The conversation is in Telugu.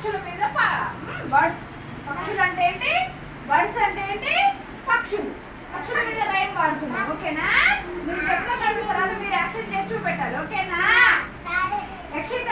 పక్షుల మీద బర్డ్స్. పక్షులు అంటే ఏంటి? బర్డ్స్ అంటే ఏంటి? పక్షులు. పక్షుల మీద రైమ్ వాడుతున్నాం. ఓకేనా? మీరు చెప్తున్న తర్వాత మీరు యాక్షన్ చేసి చూపెట్టాలి. ఓకేనా? యక్షిత